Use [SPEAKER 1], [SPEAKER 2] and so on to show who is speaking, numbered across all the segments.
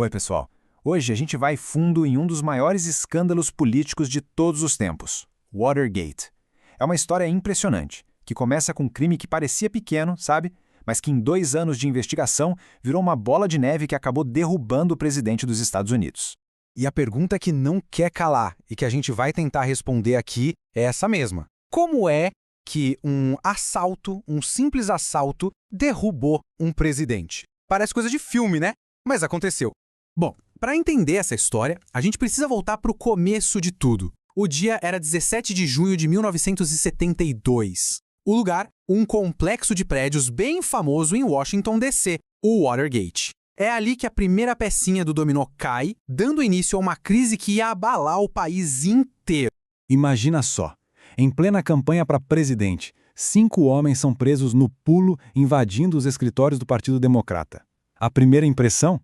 [SPEAKER 1] Oi, pessoal. Hoje a gente vai fundo em um dos maiores escândalos políticos de todos os tempos, Watergate. É uma história impressionante, que começa com um crime que parecia pequeno, sabe? Mas que em 2 anos de investigação virou uma bola de neve que acabou derrubando o presidente dos Estados Unidos.
[SPEAKER 2] E a pergunta que não quer calar e que a gente vai tentar responder aqui é essa mesma. Como é que um assalto, um simples assalto, derrubou um presidente? Parece coisa de filme, né? Mas aconteceu. Bom, para entender essa história, a gente precisa voltar para o começo de tudo. O dia era 17 de junho de 1972. O lugar, um complexo de prédios bem famoso em Washington, D.C., o Watergate. É ali que a primeira pecinha do dominó cai, dando início a uma crise que ia abalar o país inteiro.
[SPEAKER 3] Imagina só, em plena campanha para presidente, 5 homens são presos no pulo invadindo os escritórios do Partido Democrata. A primeira impressão?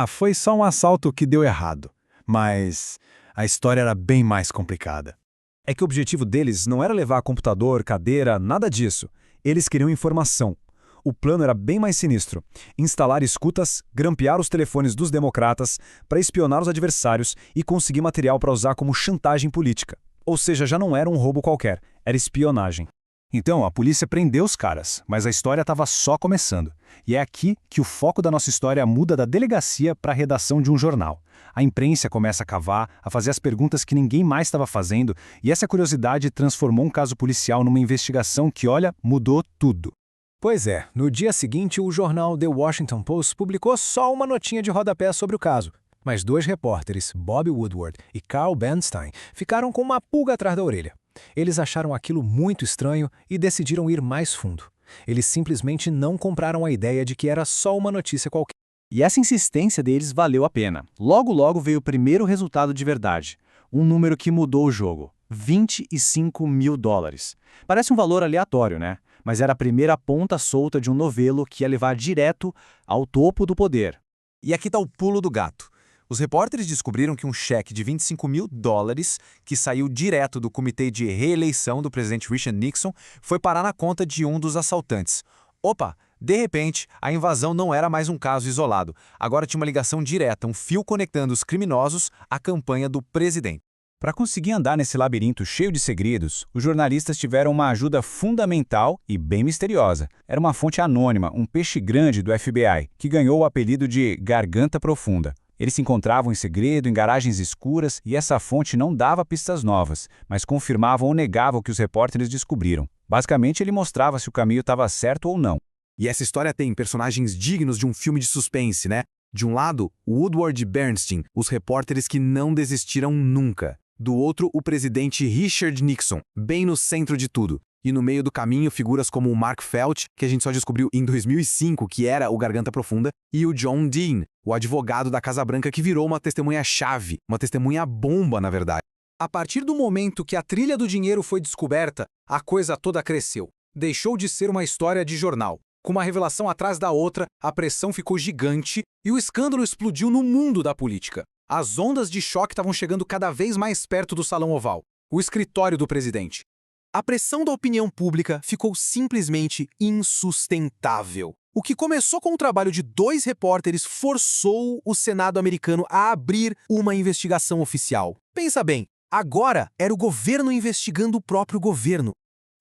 [SPEAKER 3] Foi só um assalto que deu errado. Mas a história era bem mais complicada.
[SPEAKER 4] É que o objetivo deles não era levar computador, cadeira, nada disso. Eles queriam informação. O plano era bem mais sinistro. Instalar escutas, grampear os telefones dos democratas para espionar os adversários e conseguir material para usar como chantagem política. Ou seja, já não era um roubo qualquer, era espionagem.
[SPEAKER 1] Então, a polícia prendeu os caras, mas a história estava só começando. E é aqui que o foco da nossa história muda da delegacia para a redação de um jornal. A imprensa começa a cavar, a fazer as perguntas que ninguém mais estava fazendo, e essa curiosidade transformou um caso policial numa investigação que, olha, mudou tudo.
[SPEAKER 5] Pois é, no dia seguinte o jornal The Washington Post publicou só uma notinha de rodapé sobre o caso. Mas 2 repórteres, Bob Woodward e Carl Bernstein, ficaram com uma pulga atrás da orelha. Eles acharam aquilo muito estranho e decidiram ir mais fundo. Eles simplesmente não compraram a ideia de que era só uma notícia qualquer.
[SPEAKER 1] E essa insistência deles valeu a pena. Logo veio o primeiro resultado de verdade. Um número que mudou o jogo. $25 mil. Parece um valor aleatório, né? Mas era a primeira ponta solta de um novelo que ia levar direto ao topo do poder.
[SPEAKER 2] E aqui está o pulo do gato. Os repórteres descobriram que um cheque de $25 mil, que saiu direto do comitê de reeleição do presidente Richard Nixon, foi parar na conta de um dos assaltantes. Opa! De repente, a invasão não era mais um caso isolado. Agora tinha uma ligação direta, um fio conectando os criminosos à campanha do presidente.
[SPEAKER 3] Para conseguir andar nesse labirinto cheio de segredos, os jornalistas tiveram uma ajuda fundamental e bem misteriosa. Era uma fonte anônima, um peixe grande do FBI, que ganhou o apelido de Garganta Profunda. Eles se encontravam em segredo, em garagens escuras, e essa fonte não dava pistas novas, mas confirmava ou negava o que os repórteres descobriram. Basicamente, ele mostrava se o caminho estava certo ou não.
[SPEAKER 2] E essa história tem personagens dignos de um filme de suspense, né? De um lado, Woodward e Bernstein, os repórteres que não desistiram nunca. Do outro, o presidente Richard Nixon, bem no centro de tudo. E no meio do caminho, figuras como o Mark Felt, que a gente só descobriu em 2005, que era o Garganta Profunda, e o John Dean, o advogado da Casa Branca que virou uma testemunha-chave, uma testemunha-bomba, na verdade. A partir do momento que a trilha do dinheiro foi descoberta, a coisa toda cresceu. Deixou de ser uma história de jornal. Com uma revelação atrás da outra, a pressão ficou gigante e o escândalo explodiu no mundo da política. As ondas de choque estavam chegando cada vez mais perto do Salão Oval, o escritório do presidente. A pressão da opinião pública ficou simplesmente insustentável. O que começou com o trabalho de 2 repórteres forçou o Senado americano a abrir uma investigação oficial. Pensa bem, agora era o governo investigando o próprio governo.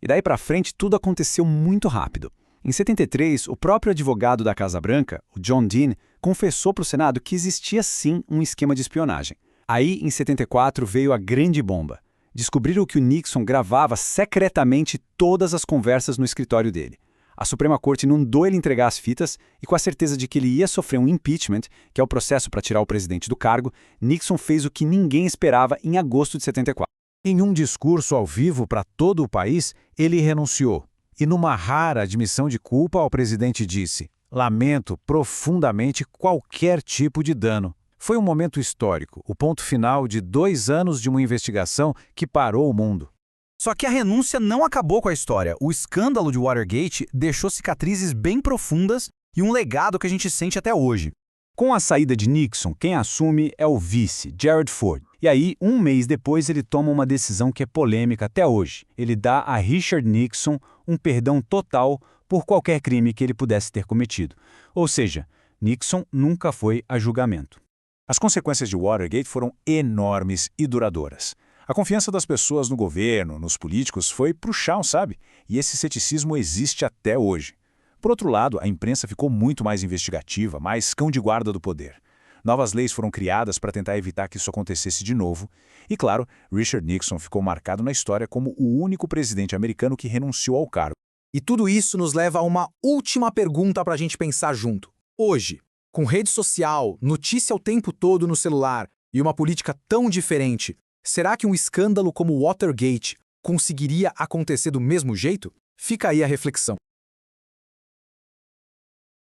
[SPEAKER 4] E daí para frente tudo aconteceu muito rápido. Em 73, o próprio advogado da Casa Branca, o John Dean, confessou para o Senado que existia sim um esquema de espionagem. Aí, em 74, veio a grande bomba. Descobriram que o Nixon gravava secretamente todas as conversas no escritório dele. A Suprema Corte inundou ele entregar as fitas e, com a certeza de que ele ia sofrer um impeachment, que é o processo para tirar o presidente do cargo, Nixon fez o que ninguém esperava em agosto de 74.
[SPEAKER 5] Em um discurso ao vivo para todo o país, ele renunciou. E numa rara admissão de culpa, o presidente disse: "Lamento profundamente qualquer tipo de dano." Foi um momento histórico, o ponto final de 2 anos de uma investigação que parou o mundo.
[SPEAKER 2] Só que a renúncia não acabou com a história. O escândalo de Watergate deixou cicatrizes bem profundas e um legado que a gente sente até hoje.
[SPEAKER 3] Com a saída de Nixon, quem assume é o vice, Gerald Ford. E aí, um mês depois, ele toma uma decisão que é polêmica até hoje. Ele dá a Richard Nixon um perdão total por qualquer crime que ele pudesse ter cometido. Ou seja, Nixon nunca foi a julgamento.
[SPEAKER 1] As consequências de Watergate foram enormes e duradouras. A confiança das pessoas no governo, nos políticos, foi pro chão, sabe? E esse ceticismo existe até hoje. Por outro lado, a imprensa ficou muito mais investigativa, mais cão de guarda do poder. Novas leis foram criadas para tentar evitar que isso acontecesse de novo. E, claro, Richard Nixon ficou marcado na história como o único presidente americano que renunciou ao cargo.
[SPEAKER 2] E tudo isso nos leva a uma última pergunta para a gente pensar junto. Hoje, com rede social, notícia o tempo todo no celular e uma política tão diferente, será que um escândalo como Watergate conseguiria acontecer do mesmo jeito? Fica aí a reflexão.